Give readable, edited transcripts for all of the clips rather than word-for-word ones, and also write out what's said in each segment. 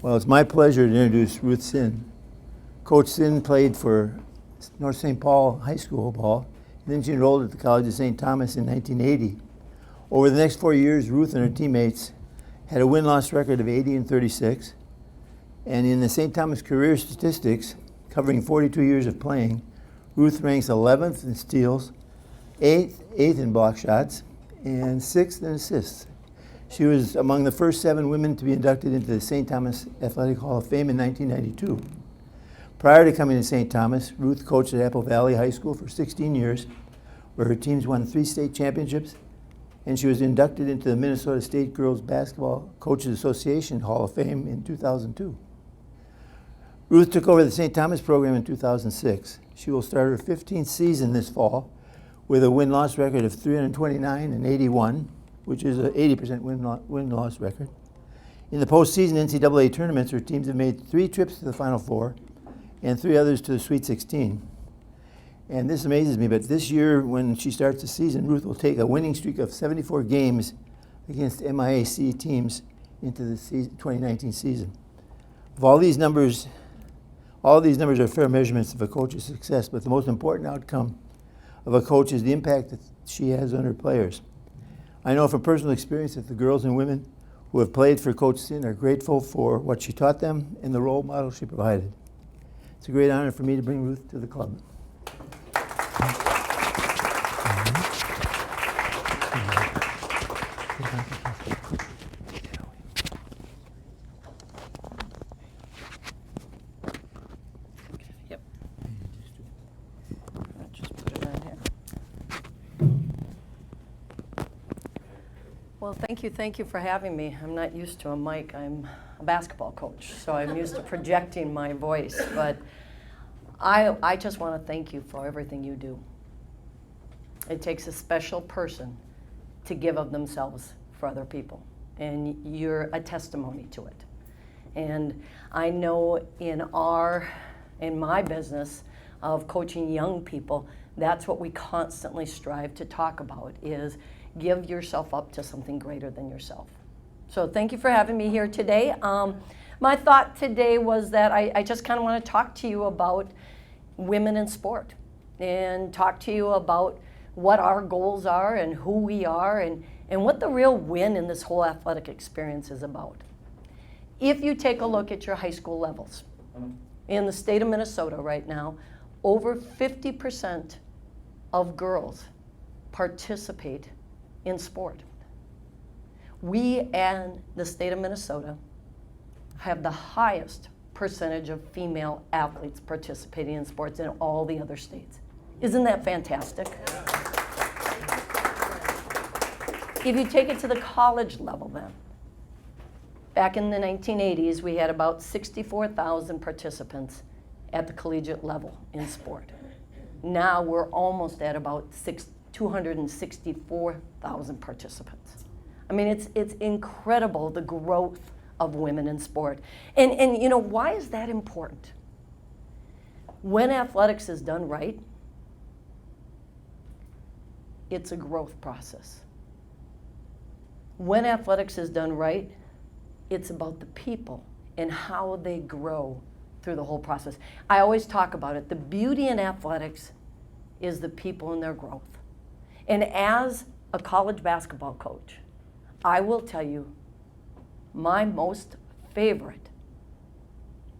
Well, it's my pleasure to introduce Ruth Sinn. Coach Sinn played for North St. Paul High School ball, and then she enrolled at the College of St. Thomas in 1980. Over the next 4 years, Ruth and her teammates had a win-loss record of 80 and 36. And in the St. Thomas career statistics, covering 42 years of playing, Ruth ranks 11th in steals, 8th in block shots, and 6th in assists. She was among the first 7 women to be inducted into the St. Thomas Athletic Hall of Fame in 1992. Prior to coming to St. Thomas, Ruth coached at Apple Valley High School for 16 years, where her teams won 3 state championships, and she was inducted into the Minnesota State Girls Basketball Coaches Association Hall of Fame in 2002. Ruth took over the St. Thomas program in 2006. She will start her 15th season this fall with a win-loss record of 329 and 81, which is an 80% win-loss record. In the postseason NCAA tournaments, her teams have made 3 trips to the Final Four and 3 others to the Sweet 16. And this amazes me, but this year when she starts the season, Ruth will take a winning streak of 74 games against MIAC teams into the 2019 season. All these numbers are fair measurements of a coach's success, but the most important outcome of a coach is the impact that she has on her players. I know from personal experience that the girls and women who have played for Coach Sinn are grateful for what she taught them and the role model she provided. It's a great honor for me to bring Ruth to the club. Well, thank you for having me. I'm not used to a mic. I'm a basketball coach, so I'm used to projecting my voice. But I just want to thank you for everything you do. It takes a special person to give of themselves for other people, and you're a testimony to it. And I know in my business of coaching young people, that's what we constantly strive to talk about, is give yourself up to something greater than yourself. So thank you for having me here today. My thought today was that I just kind of want to talk to you about women in sport and talk to you about what our goals are and who we are and what the real win in this whole athletic experience is about. If you take a look at your high school levels, in the state of Minnesota right now, over 50% of girls participate in sport. We in the state of Minnesota have the highest percentage of female athletes participating in sports in all the other states. Isn't that fantastic? If you take it to the college level then, back in the 1980s, we had about 64,000 participants at the collegiate level in sport. Now we're almost at about 264,000 participants. I mean, it's incredible, the growth of women in sport. And you know, why is that important? When athletics is done right, it's a growth process. When athletics is done right, it's about the people and how they grow through the whole process. I always talk about it. The beauty in athletics is the people and their growth. And as a college basketball coach, I will tell you my most favorite,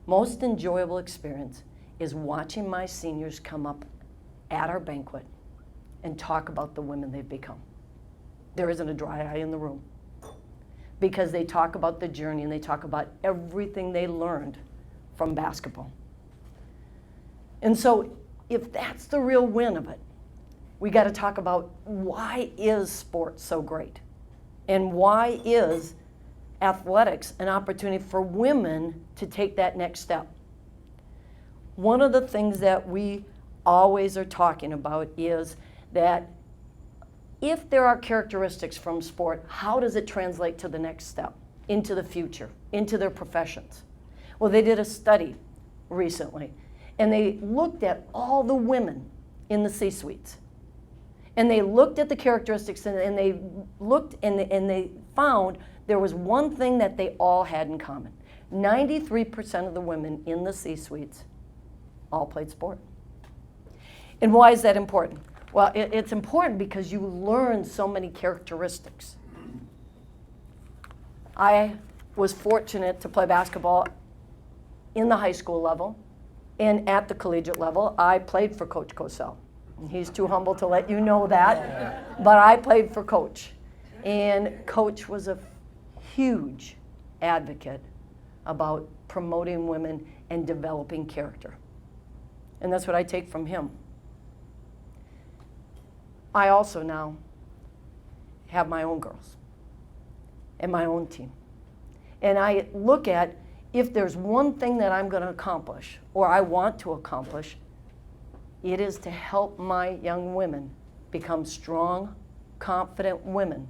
most enjoyable experience is watching my seniors come up at our banquet and talk about the women they've become. There isn't a dry eye in the room because they talk about the journey and they talk about everything they learned from basketball. And so if that's the real win of it, we got to talk about why is sport so great? And why is athletics an opportunity for women to take that next step? One of the things that we always are talking about is that if there are characteristics from sport, how does it translate to the next step, into the future, into their professions? Well, they did a study recently, and they looked at all the women in the C-suites. And they looked at the characteristics, and they looked and they found there was one thing that they all had in common. 93% of the women in the C-suites all played sport. And why is that important? Well, it's important because you learn so many characteristics. I was fortunate to play basketball in the high school level and at the collegiate level. I played for Coach Osseo. He's too humble to let you know that, but I played for Coach. And Coach was a huge advocate about promoting women and developing character. And that's what I take from him. I also now have my own girls and my own team. And I look at, if there's one thing that I'm going to accomplish, or I want to accomplish, it is to help my young women become strong, confident women.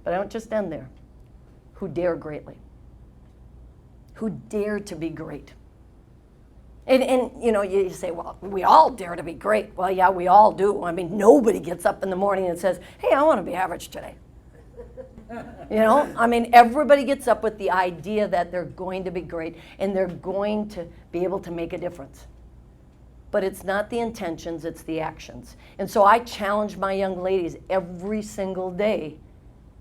But I don't just end there. Who dare greatly. Who dare to be great. And you know, you say, well, we all dare to be great. Well, yeah, we all do. I mean, nobody gets up in the morning and says, hey, I want to be average today. You know, I mean, everybody gets up with the idea that they're going to be great and they're going to be able to make a difference. But it's not the intentions, it's the actions. And so I challenge my young ladies every single day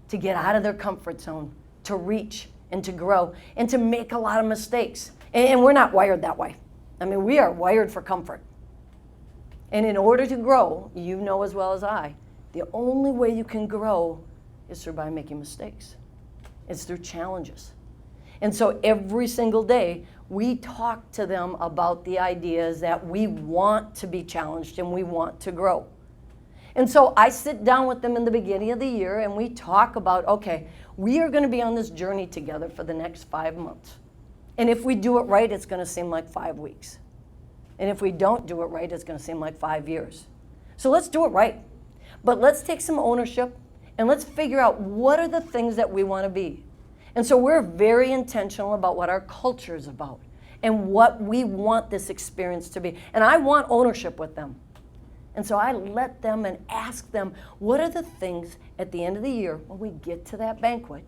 to get out of their comfort zone, to reach and to grow and to make a lot of mistakes. And we're not wired that way. I mean, we are wired for comfort. And in order to grow, you know as well as I, the only way you can grow is through by making mistakes. It's through challenges. And so every single day, we talk to them about the ideas that we want to be challenged and we want to grow. And so I sit down with them in the beginning of the year and we talk about, okay, we are going to be on this journey together for the next 5 months. And if we do it right, it's going to seem like 5 weeks. And if we don't do it right, it's going to seem like 5 years. So let's do it right. But let's take some ownership and let's figure out what are the things that we want to be. And so we're very intentional about what our culture is about and what we want this experience to be. And I want ownership with them. And so I let them and ask them, what are the things at the end of the year when we get to that banquet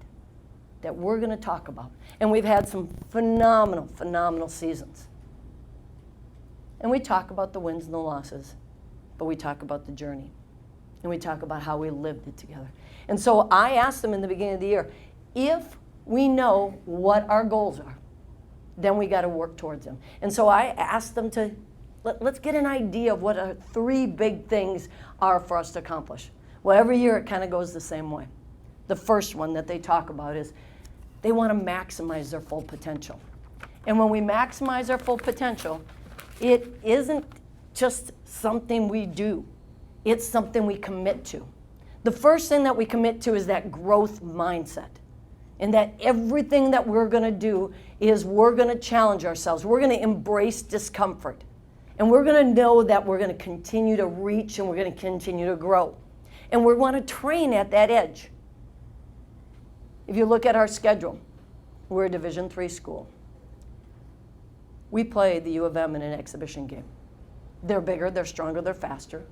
that we're going to talk about? And we've had some phenomenal, phenomenal seasons. And we talk about the wins and the losses, but we talk about the journey. And we talk about how we lived it together. And so I asked them in the beginning of the year, if we know what our goals are, then we got to work towards them. And so I asked them to, let's get an idea of what our 3 big things are for us to accomplish. Well, every year it kind of goes the same way. The first one that they talk about is they want to maximize their full potential. And when we maximize our full potential, it isn't just something we do. It's something we commit to. The first thing that we commit to is that growth mindset. And that everything that we're going to do is we're going to challenge ourselves. We're going to embrace discomfort. And we're going to know that we're going to continue to reach and we're going to continue to grow. And we want to train at that edge. If you look at our schedule, we're a Division III school. We play the U of M in an exhibition game. They're bigger, they're stronger, they're faster.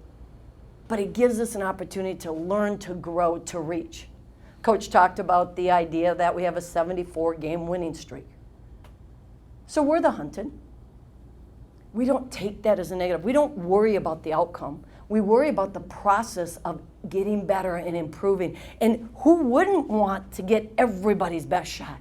But it gives us an opportunity to learn, to grow, to reach. Coach talked about the idea that we have a 74-game winning streak. So we're the hunted. We don't take that as a negative. We don't worry about the outcome. We worry about the process of getting better and improving. And who wouldn't want to get everybody's best shot?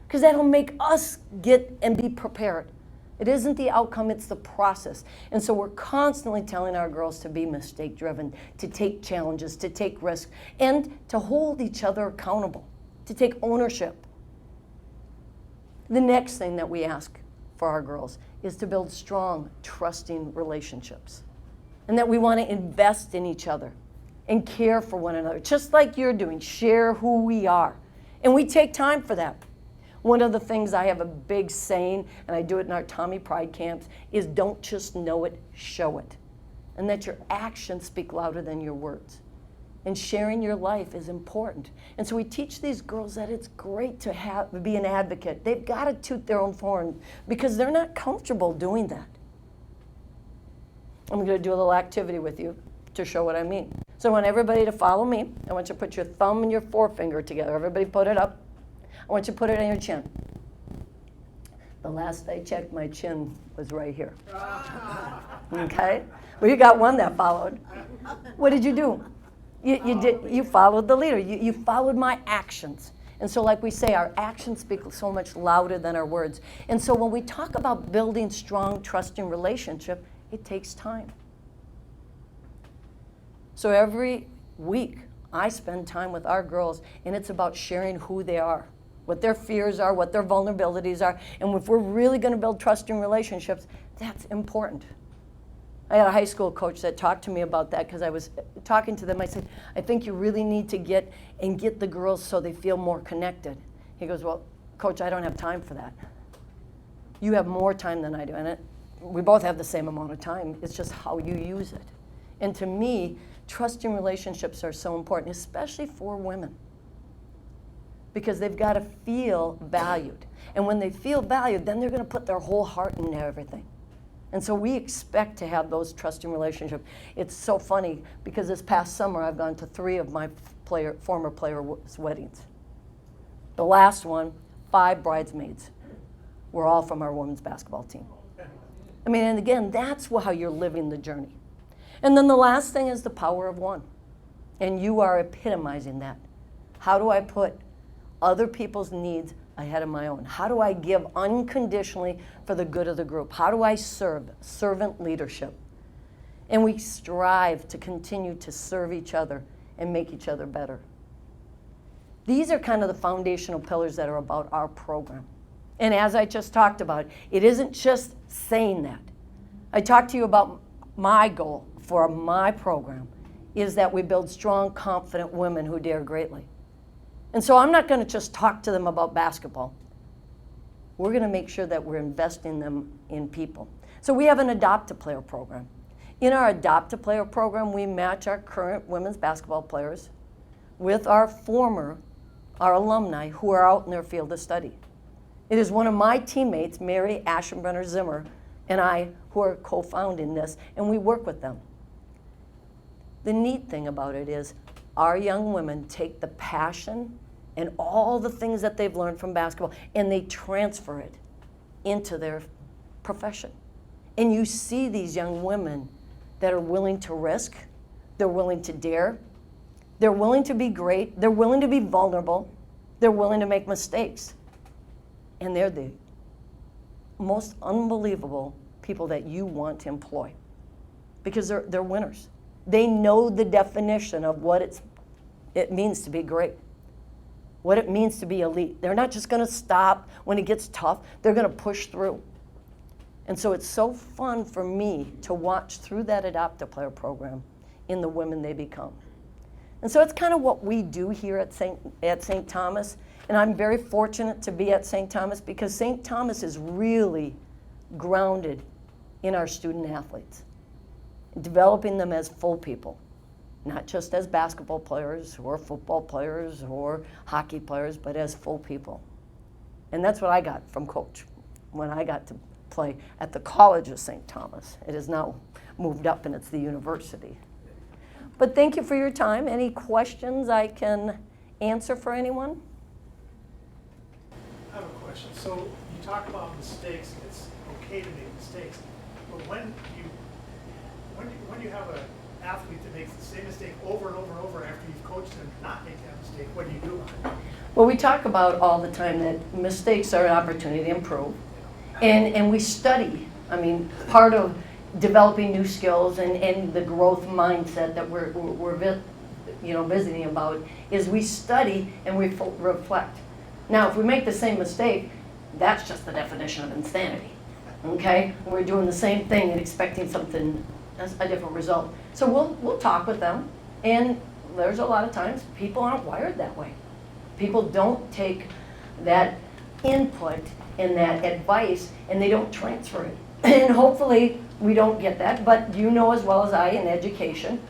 Because that'll make us get and be prepared. It isn't the outcome, it's the process. And so we're constantly telling our girls to be mistake-driven, to take challenges, to take risks, and to hold each other accountable, to take ownership. The next thing that we ask for our girls is to build strong, trusting relationships. And that we want to invest in each other and care for one another, just like you're doing, share who we are. And we take time for that. One of the things I have a big saying, and I do it in our Tommy Pride camps, is don't just know it, show it. And that your actions speak louder than your words. And sharing your life is important. And so we teach these girls that it's great to be an advocate. They've got to toot their own horn because they're not comfortable doing that. I'm going to do a little activity with you to show what I mean. So I want everybody to follow me. I want you to put your thumb and your forefinger together. Everybody put it up. I want you to put it on your chin. The last I checked, my chin was right here. Okay? Well, you got one that followed. What did you do? You followed the leader. You followed my actions. And so like we say, our actions speak so much louder than our words. And so when we talk about building strong, trusting relationship, it takes time. So every week, I spend time with our girls, and it's about sharing who they are, what their fears are, what their vulnerabilities are. And if we're really going to build trusting relationships, that's important. I had a high school coach that talked to me about that because I was talking to them. I said, I think you really need to get the girls so they feel more connected. He goes, well, Coach, I don't have time for that. You have more time than I do. And we both have the same amount of time. It's just how you use it. And to me, trusting relationships are so important, especially for women, because they've got to feel valued. And when they feel valued, then they're going to put their whole heart into everything. And so we expect to have those trusting relationships. It's so funny because this past summer I've gone to 3 of my former players' weddings. The last one, 5 bridesmaids were all from our women's basketball team. I mean, and again, that's how you're living the journey. And then the last thing is the power of one. And you are epitomizing that. How do I put other people's needs ahead of my own? How do I give unconditionally for the good of the group? How do I serve? Servant leadership. And we strive to continue to serve each other and make each other better. These are kind of the foundational pillars that are about our program. And as I just talked about, it isn't just saying that. I talked to you about my goal for my program is that we build strong, confident women who dare greatly. And so I'm not going to just talk to them about basketball. We're going to make sure that we're investing them in people. So we have an Adoptive player program. In our Adoptive player program, we match our current women's basketball players with our alumni who are out in their field of study. It is one of my teammates, Mary Aschenbrenner Zimmer, and I, who are co-founding this, and we work with them. The neat thing about it is our young women take the passion and all the things that they've learned from basketball and they transfer it into their profession. And you see these young women that are willing to risk, they're willing to dare, they're willing to be great, they're willing to be vulnerable, they're willing to make mistakes. And they're the most unbelievable people that you want to employ because they're winners. They know the definition of what it means to be great, what it means to be elite. They're not just going to stop when it gets tough. They're going to push through. And so it's so fun for me to watch through that Adoptive player program in the women they become. And so it's kind of what we do here at St. Thomas. And I'm very fortunate to be at St. Thomas because St. Thomas is really grounded in our student athletes, developing them as full people, not just as basketball players or football players or hockey players, but as full people. And that's what I got from Coach when I got to play at the College of St. Thomas. It has now moved up and it's the university. But thank you for your time. Any questions I can answer for anyone? I have a question. So you talk about mistakes. It's okay to make mistakes, but when you have an athlete that makes the same mistake over and over and over after you've coached them to not make that mistake, what do you do about it? Well, we talk about all the time that mistakes are an opportunity to improve, and we study. I mean, part of developing new skills and the growth mindset that we're visiting about is we study and we reflect. Now, if we make the same mistake, that's just the definition of insanity. Okay, we're doing the same thing and expecting something, a different result. So we'll talk with them, and there's a lot of times people aren't wired that way. People don't take that input and that advice and they don't transfer it. And hopefully we don't get that, but you know as well as I in education,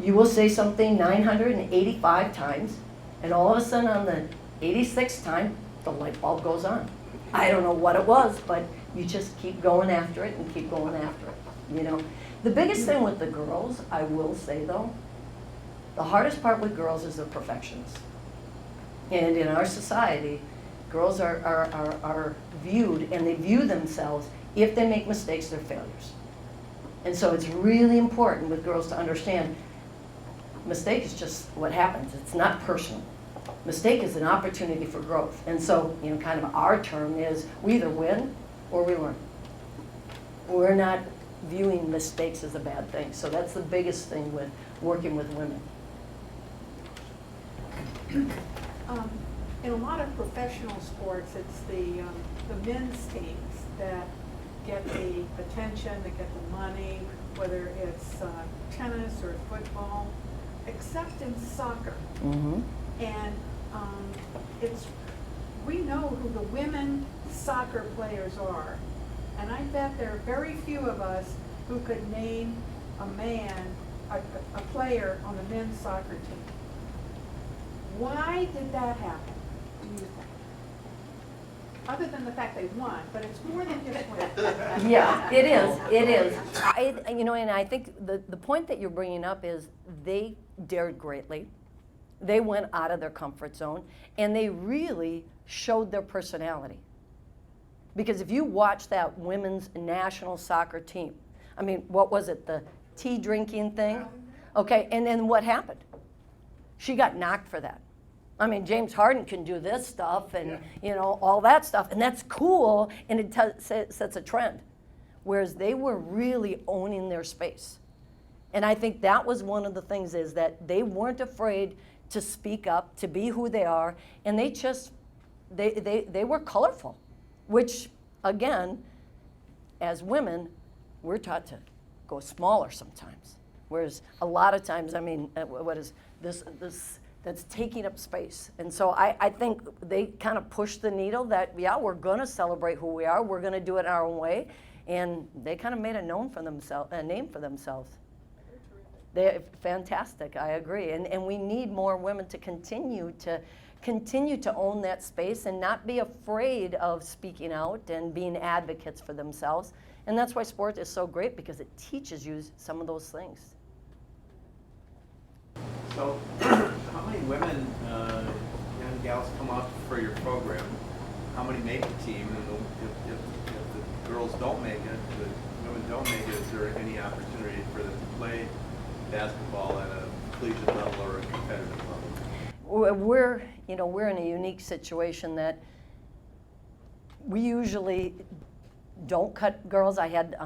you will say something 985 times, and all of a sudden on the 86th time, the light bulb goes on. I don't know what it was, but you just keep going after it and keep going after it, you know. The biggest thing with the girls, I will say though, the hardest part with girls is the perfectionists. And in our society, Girls are viewed, and they view themselves, if they make mistakes, they're failures. And so it's really important with girls to understand mistake is just what happens. It's not personal. Mistake is an opportunity for growth. And so, kind of our term is we either win or we learn. We're not viewing mistakes as a bad thing. So that's the biggest thing with working with women. In a lot of professional sports, it's the men's teams that get the attention, that get the money, whether it's tennis or football, except in soccer. Mm-hmm. And we know who the women soccer players are. And I bet there are very few of us who could name a player on the men's soccer team. Why did that happen, do you think? Other than the fact they won, but it's more than just winning. Yeah, it is. It is. And I think the point that you're bringing up is they dared greatly. They went out of their comfort zone, and they really showed their personality. Because if you watch that women's national soccer team, I mean, what was it, the tea drinking thing? Okay, and then what happened? She got knocked for that. I mean, James Harden can do this stuff and, all that stuff, and that's cool, and it sets a trend. Whereas they were really owning their space. And I think that was one of the things, is that they weren't afraid to speak up, to be who they are, and they were colorful, which, again, as women, we're taught to go smaller sometimes. Whereas a lot of times, what is this that's taking up space. And so I think they kind of pushed the needle that, we're going to celebrate who we are, we're going to do it our own way, and they kind of made a name for themselves. They're fantastic, I agree. And we need more women to continue to own that space and not be afraid of speaking out and being advocates for themselves. And that's why sport is so great, because it teaches you some of those things. So, how many women, young gals, come out for your program? How many make the team? And if the girls don't make it, the women don't make it, is there any opportunity for them to play basketball at a collegiate level or a competitive level? We're in a unique situation that we usually don't cut girls. I had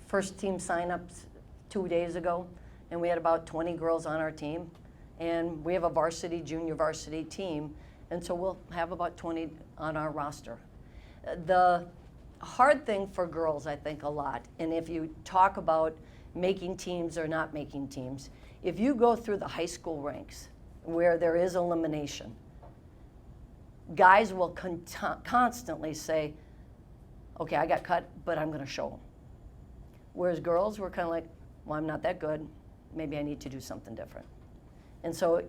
first team signups 2 days ago, and we had about 20 girls on our team. And we have a varsity, junior varsity team, and so we'll have about 20 on our roster. The hard thing for girls, I think, a lot, and if you talk about making teams or not making teams, if you go through the high school ranks where there is elimination, guys will constantly say, okay, I got cut, but I'm going to show them. Whereas girls were kind of like, well, I'm not that good. Maybe I need to do something different. And so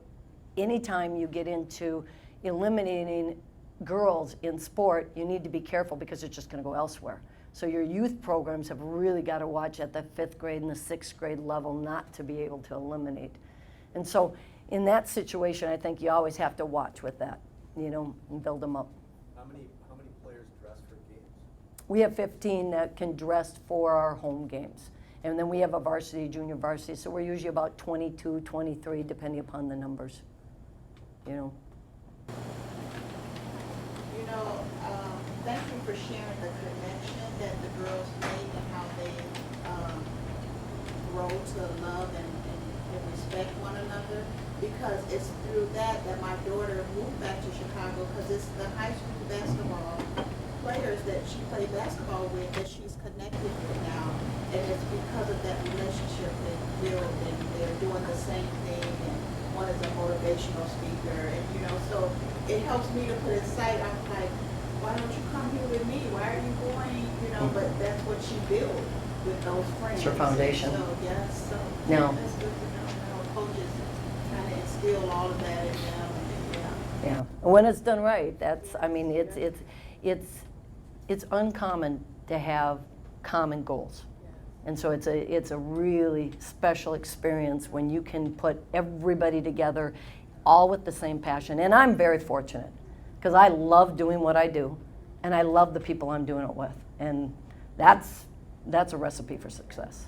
anytime you get into eliminating girls in sport, you need to be careful, because it's just going to go elsewhere. So your youth programs have really got to watch at the 5th grade and the 6th grade level not to be able to eliminate. And so in that situation, I think you always have to watch with that, and build them up. How many players dress for games? We have 15 that can dress for our home games. And then we have a varsity, junior varsity, so we're usually about 22, 23, depending upon the numbers, Thank you for sharing the connection that the girls make and how they grow to love and respect one another, because it's through that my daughter moved back to Chicago, because it's the high school basketball players that she played basketball with that she's connected with now, and it's because of that relationship they build, and they're doing the same thing, and one is a motivational speaker, and so it helps me to put in sight. I'm like, why don't you come here with me? Why are you going? But that's what she built with those friends. It's her foundation. So yes, so No. that's good to know. Coaches kind of instill all of that in them. Yeah. And when it's done right, it's uncommon to have common goals. And so it's a really special experience when you can put everybody together all with the same passion. And I'm very fortunate because I love doing what I do, and I love the people I'm doing it with. And that's a recipe for success.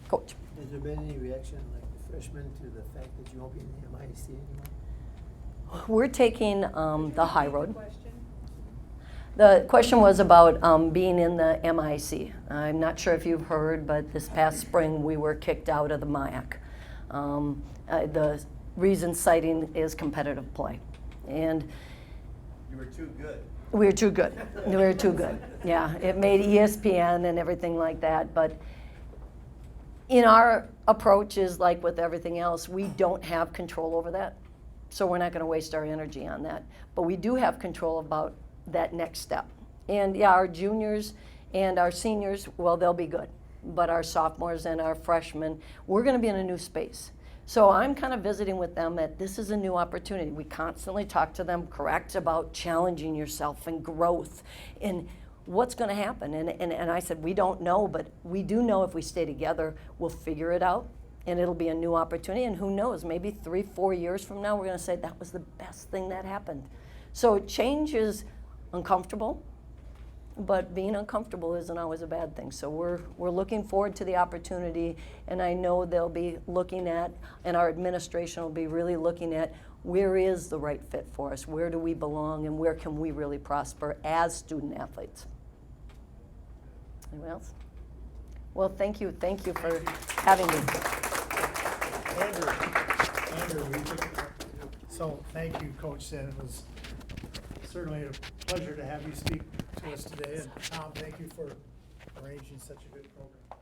Coach. Has there been any reaction, like the freshmen, to the fact that you won't be in the MIC anymore? We're taking the high road. Question? The question was about being in the MIC. I'm not sure if you've heard, but this past spring we were kicked out of the MIAC. The reason citing is competitive play. And You were too good. we were too good. We were too good. Yeah, it made ESPN and everything like that. But in our approach is like with everything else, we don't have control over that. So we're not going to waste our energy on that. But we do have control about that next step. And yeah, our juniors and our seniors, well, they'll be good. But our sophomores and our freshmen, we're going to be in a new space. So I'm kind of visiting with them that this is a new opportunity. We constantly talk to them, correct, about challenging yourself and growth and what's going to happen. And I said, we don't know, but we do know if we stay together, we'll figure it out. And it'll be a new opportunity. And who knows, maybe 3-4 years from now, we're going to say that was the best thing that happened. So change is uncomfortable, but being uncomfortable isn't always a bad thing. So we're looking forward to the opportunity, and I know they'll be looking at, and our administration will be really looking at, where is the right fit for us? Where do we belong, and where can we really prosper as student athletes? Anyone else? Well, thank you for having me. Andrew, so thank you, Coach Sinn. It was certainly a pleasure to have you speak to us today. And Tom, thank you for arranging such a good program.